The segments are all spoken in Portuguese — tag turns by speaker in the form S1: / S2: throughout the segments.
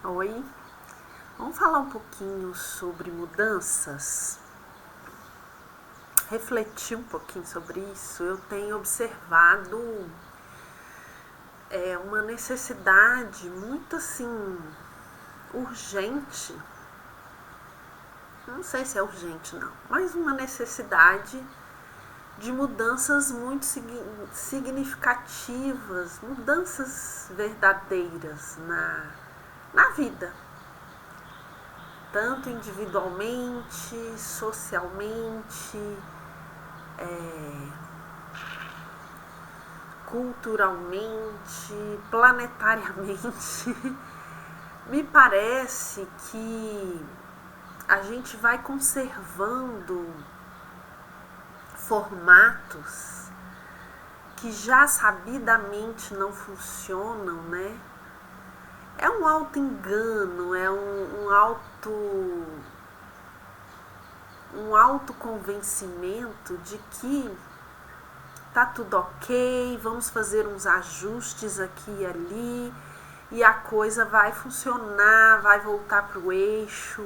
S1: Oi, vamos falar um pouquinho sobre mudanças? Refletir um pouquinho sobre isso. Eu tenho observado uma necessidade muito assim urgente. Não sei se é urgente não, mas uma necessidade de mudanças muito significativas, mudanças verdadeiras na vida, tanto individualmente, socialmente, culturalmente, planetariamente. Me parece que a gente vai conservando formatos que já sabidamente não funcionam, né? É um auto-engano, é um autoconvencimento de que tá tudo ok, vamos fazer uns ajustes aqui e ali e a coisa vai funcionar, vai voltar pro eixo.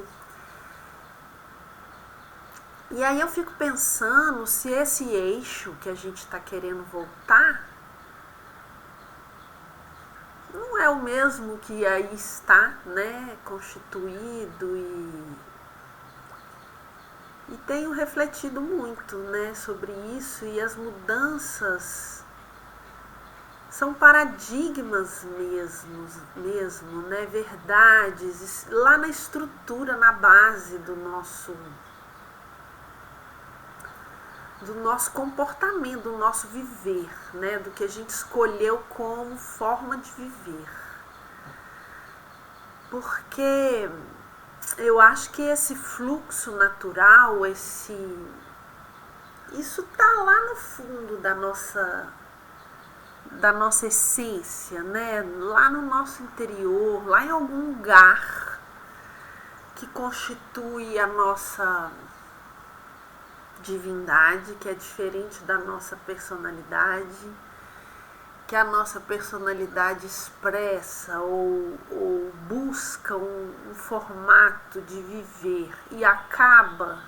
S1: E aí eu fico pensando se esse eixo que a gente está querendo voltar não é o mesmo que aí está, né, constituído e tenho refletido muito, né, sobre isso, e as mudanças são paradigmas mesmo, né, verdades, lá na estrutura, na base do nosso comportamento, do nosso viver, né, do que a gente escolheu como forma de viver. Porque eu acho que esse fluxo natural, isso tá lá no fundo da nossa essência, né? Lá no nosso interior, lá em algum lugar que constitui a nossa divindade, que é diferente da nossa personalidade, que a nossa personalidade expressa ou busca um formato de viver e acaba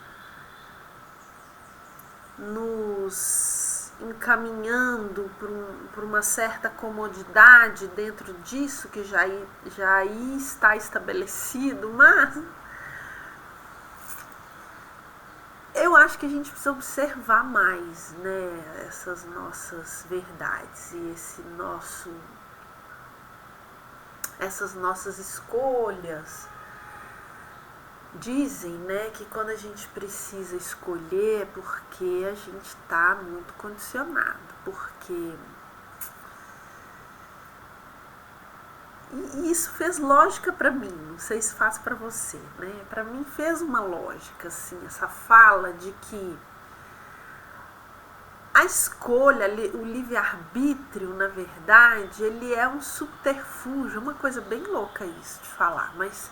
S1: nos encaminhando por uma certa comodidade dentro disso que já aí está estabelecido, mas eu acho que a gente precisa observar mais, né, essas nossas verdades e essas nossas escolhas. Dizem, né, que quando a gente precisa escolher é porque a gente está muito condicionado, porque e isso fez lógica para mim, não sei se faz para você, né? Para mim fez uma lógica, assim, essa fala de que a escolha, o livre-arbítrio, na verdade, ele é um subterfúgio, uma coisa bem louca isso de falar, mas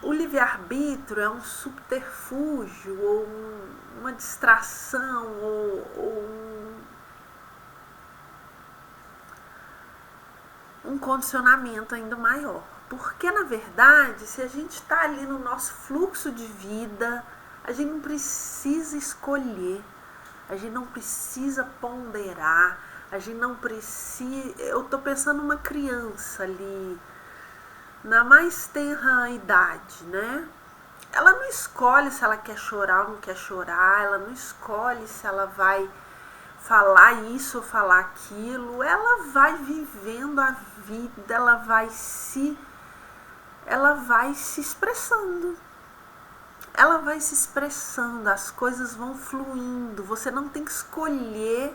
S1: o livre-arbítrio é um subterfúgio ou uma distração ou um condicionamento ainda maior. Porque, na verdade, se a gente está ali no nosso fluxo de vida, a gente não precisa escolher, a gente não precisa ponderar, a gente não precisa... Eu estou pensando numa criança ali, na mais tenra idade, né? Ela não escolhe se ela quer chorar ou não quer chorar, ela não escolhe se ela vai falar isso ou falar aquilo, ela vai vivendo a vida, ela vai se expressando. Ela vai se expressando, as coisas vão fluindo, você não tem que escolher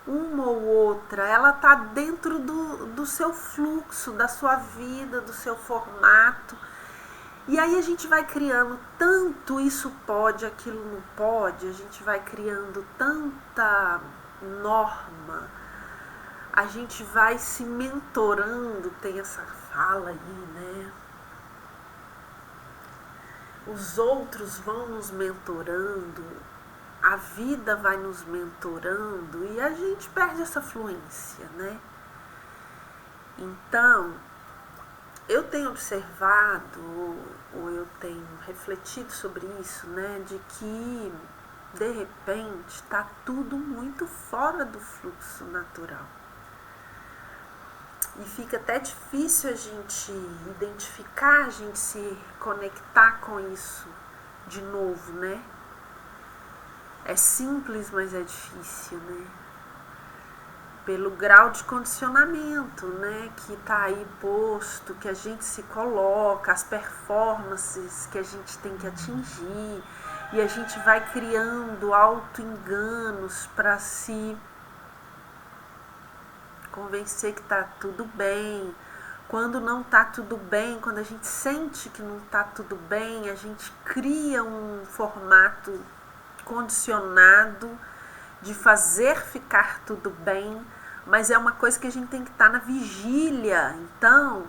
S1: uma ou outra, ela está dentro do seu fluxo, da sua vida, do seu formato. E aí a gente vai criando tanto isso pode, aquilo não pode, a gente vai criando tanta norma, a gente vai se mentorando, tem essa fala aí, né? Os outros vão nos mentorando, a vida vai nos mentorando e a gente perde essa fluência, né? Então, eu tenho observado, ou eu tenho refletido sobre isso, né, de que de repente está tudo muito fora do fluxo natural. E fica até difícil a gente identificar, a gente se conectar com isso de novo, né? É simples, mas é difícil, né? Pelo grau de condicionamento, né, que tá aí posto, que a gente se coloca, as performances que a gente tem que atingir, e a gente vai criando auto-enganos para se convencer que tá tudo bem. Quando não tá tudo bem, quando a gente sente que não tá tudo bem, a gente cria um formato condicionado de fazer ficar tudo bem, mas é uma coisa que a gente tem que estar na vigília. Então,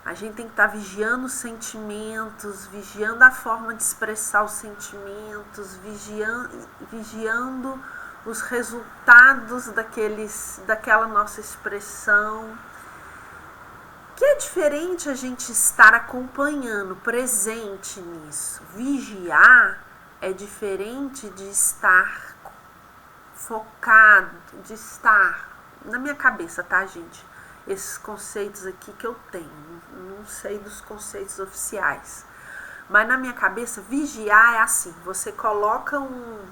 S1: a gente tem que estar vigiando os sentimentos, vigiando a forma de expressar os sentimentos, vigiando os resultados daquela nossa expressão. Que é diferente a gente estar acompanhando, presente nisso. Vigiar é diferente de estar focado, de estar na minha cabeça, tá, gente? Esses conceitos aqui que eu tenho, não sei dos conceitos oficiais, mas na minha cabeça, vigiar é assim: você coloca um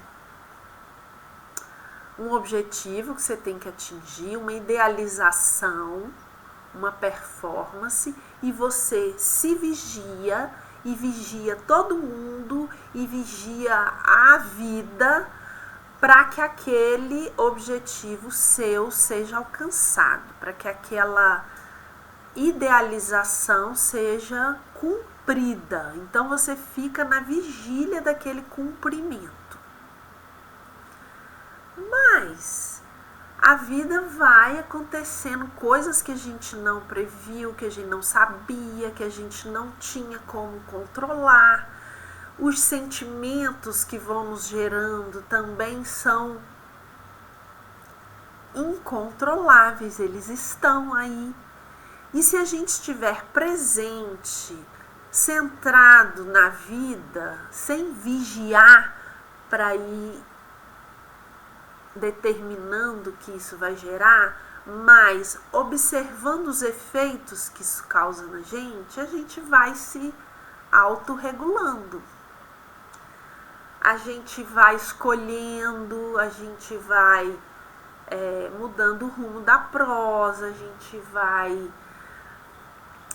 S1: objetivo que você tem que atingir, uma idealização, uma performance, e você se vigia e vigia todo mundo e vigia a vida para que aquele objetivo seu seja alcançado, para que aquela idealização seja cumprida. Então você fica na vigília daquele cumprimento. Mas a vida vai acontecendo coisas que a gente não previu, que a gente não sabia, que a gente não tinha como controlar. Os sentimentos que vão nos gerando também são incontroláveis, eles estão aí. E se a gente estiver presente, centrado na vida, sem vigiar para ir determinando o que isso vai gerar, mas observando os efeitos que isso causa na gente, a gente vai se autorregulando. A gente vai escolhendo, a gente vai mudando o rumo da prosa, a gente vai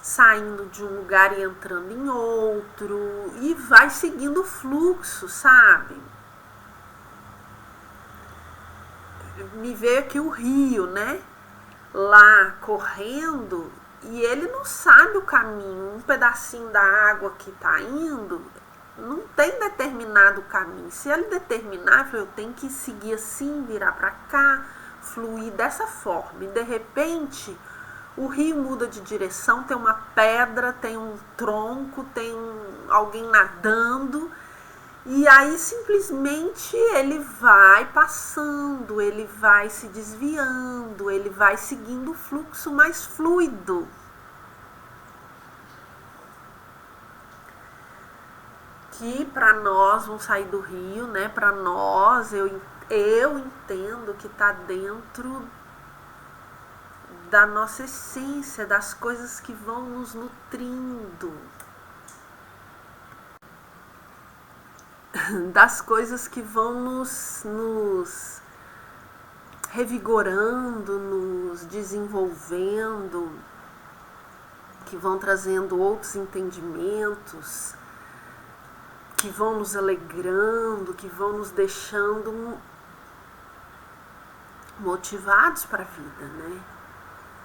S1: saindo de um lugar e entrando em outro, e vai seguindo o fluxo, sabe? Me veio aqui o rio, né? Lá correndo, e ele não sabe o caminho. Um pedacinho da água que tá indo não tem determinado caminho. Se ele determinar, eu tenho que seguir assim, virar para cá, fluir dessa forma. E de repente o rio muda de direção, tem uma pedra, tem um tronco, tem alguém nadando. E aí simplesmente ele vai passando, ele vai se desviando, ele vai seguindo o fluxo mais fluido. Que para nós, vamos sair do rio, né? Para nós, eu entendo que está dentro da nossa essência, das coisas que vão nos nutrindo, das coisas que vão nos revigorando, nos desenvolvendo, que vão trazendo outros entendimentos, que vão nos alegrando, que vão nos deixando motivados para a vida, né?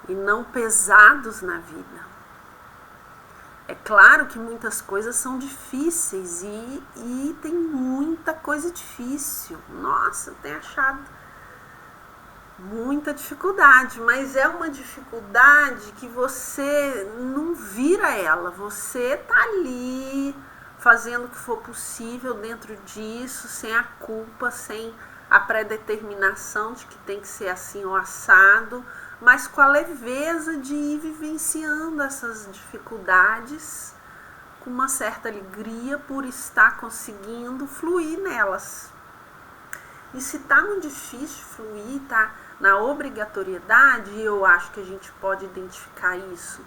S1: E não pesados na vida. É claro que muitas coisas são difíceis e tem muita coisa difícil. Nossa, eu tenho achado muita dificuldade, mas é uma dificuldade que você não vira ela, você tá ali fazendo o que for possível dentro disso, sem a culpa, sem a predeterminação de que tem que ser assim ou assado, mas com a leveza de ir vivenciando essas dificuldades com uma certa alegria por estar conseguindo fluir nelas. E se tá muito difícil fluir, tá na obrigatoriedade, eu acho que a gente pode identificar isso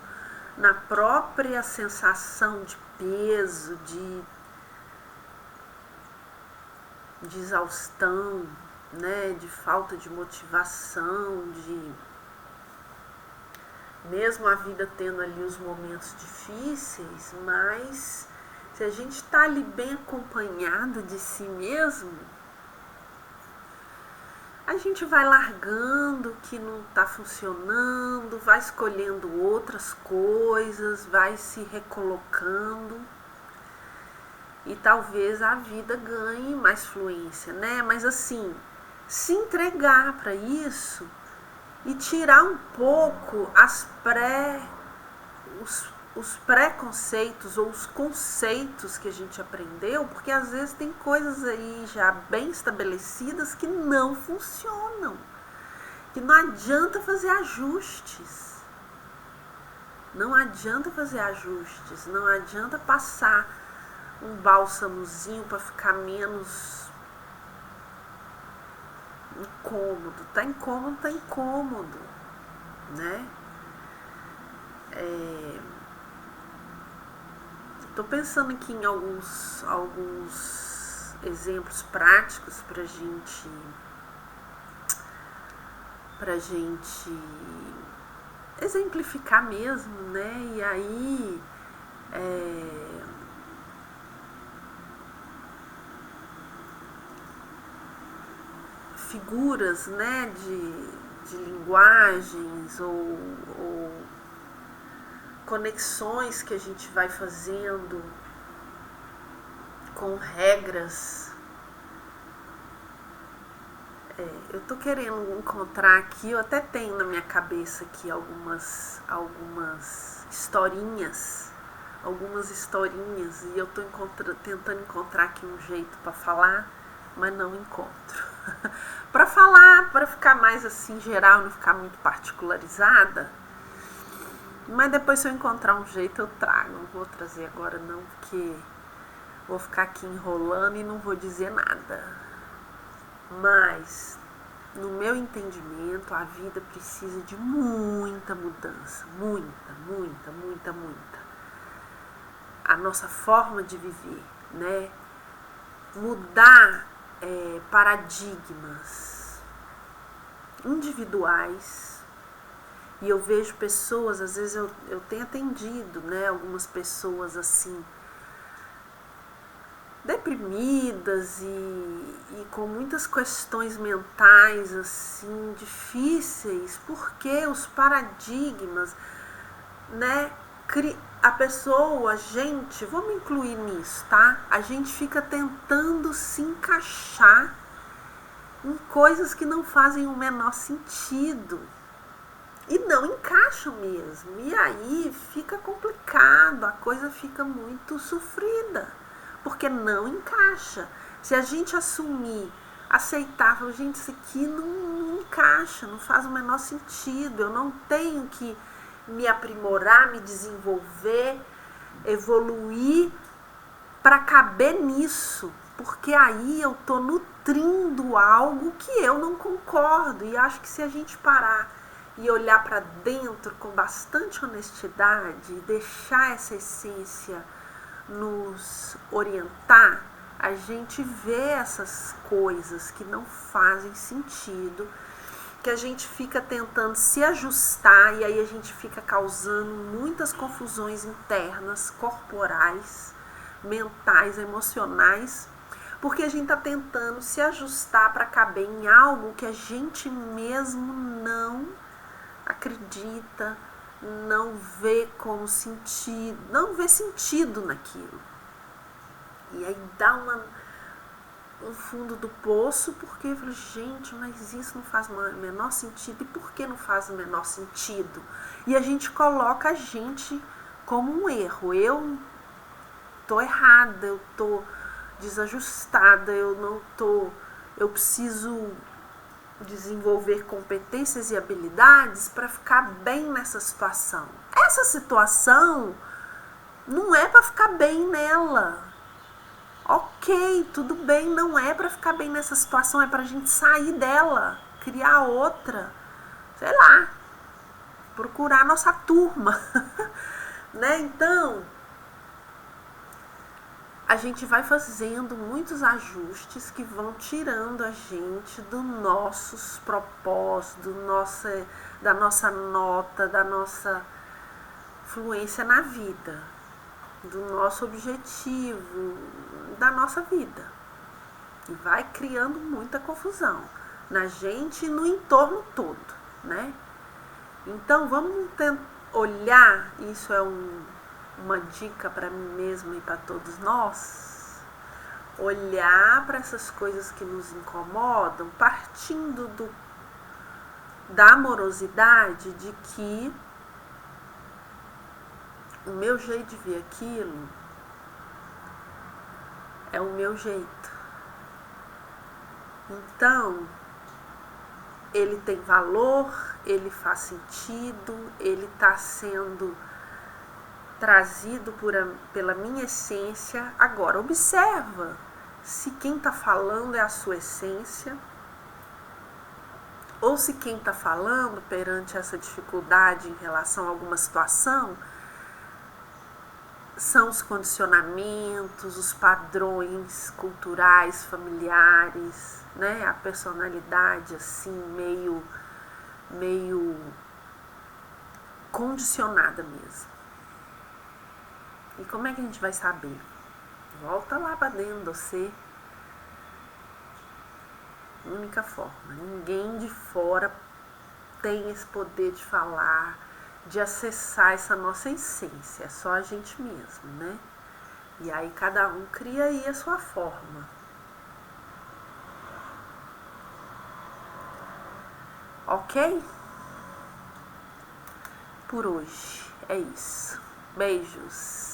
S1: na própria sensação de peso, de exaustão, né, de falta de motivação, de mesmo a vida tendo ali os momentos difíceis, mas se a gente está ali bem acompanhado de si mesmo, a gente vai largando o que não está funcionando, vai escolhendo outras coisas, vai se recolocando e talvez a vida ganhe mais fluência, né? Mas assim, se entregar para isso e tirar um pouco os preconceitos ou os conceitos que a gente aprendeu, porque às vezes tem coisas aí já bem estabelecidas que não funcionam, que não adianta fazer ajustes. Não adianta fazer ajustes, não adianta passar um bálsamozinho para ficar menos incômodo. Tá incômodo, né? Tô pensando aqui em alguns exemplos práticos pra gente exemplificar mesmo, né? E aí figuras, né, de linguagens ou conexões que a gente vai fazendo com regras. Eu tô querendo encontrar aqui, eu até tenho na minha cabeça aqui algumas historinhas, e eu tô tentando encontrar aqui um jeito para falar, mas não encontro. Para falar, para ficar mais assim geral, não ficar muito particularizada, mas depois se eu encontrar um jeito eu trago, não vou trazer agora não, porque vou ficar aqui enrolando e não vou dizer nada. Mas, no meu entendimento, a vida precisa de muita mudança, muita. A nossa forma de viver, né? Mudar paradigmas individuais. E eu vejo pessoas, às vezes eu tenho atendido, né, algumas pessoas assim, deprimidas e com muitas questões mentais assim difíceis, porque os paradigmas, né, a pessoa, a gente, vamos incluir nisso, tá? A gente fica tentando se encaixar em coisas que não fazem o menor sentido. E não encaixam mesmo. E aí fica complicado, a coisa fica muito sofrida, porque não encaixa. Se a gente assumir, aceitar, falar, gente, isso aqui não encaixa, não faz o menor sentido, eu não tenho que me aprimorar, me desenvolver, evoluir para caber nisso, porque aí eu tô nutrindo algo que eu não concordo. E acho que se a gente parar e olhar para dentro com bastante honestidade e deixar essa essência nos orientar, a gente vê essas coisas que não fazem sentido, que a gente fica tentando se ajustar e aí a gente fica causando muitas confusões internas, corporais, mentais, emocionais, porque a gente está tentando se ajustar para caber em algo que a gente mesmo não acredita, não vê como sentido, não vê sentido naquilo. E aí dá um fundo do poço, porque eu falo, gente, mas isso não faz o menor sentido. E por que não faz o menor sentido? E a gente coloca a gente como um erro. Eu tô errada, eu tô desajustada, eu preciso desenvolver competências e habilidades para ficar bem nessa situação. Essa situação não é para ficar bem nela. Ok, tudo bem, não é para ficar bem nessa situação, é para a gente sair dela, criar outra, sei lá, procurar nossa turma, né? Então, a gente vai fazendo muitos ajustes que vão tirando a gente dos nossos propósitos, da nossa nota, da nossa fluência na vida, do nosso objetivo, da nossa vida. E vai criando muita confusão na gente e no entorno todo, né? Então, vamos olhar, isso é uma dica para mim mesma e para todos nós, olhar para essas coisas que nos incomodam, partindo da amorosidade de que o meu jeito de ver aquilo é o meu jeito. Então, ele tem valor, ele faz sentido, ele está sendo trazido pela minha essência. Agora, observa se quem está falando é a sua essência, ou se quem está falando perante essa dificuldade em relação a alguma situação são os condicionamentos, os padrões culturais, familiares, né? A personalidade assim meio condicionada mesmo. E como é que a gente vai saber? Volta lá para dentro de você. Única forma. Ninguém de fora tem esse poder de falar, de acessar essa nossa essência. É só a gente mesmo, né? E aí cada um cria aí a sua forma. Ok? Por hoje é isso. Beijos.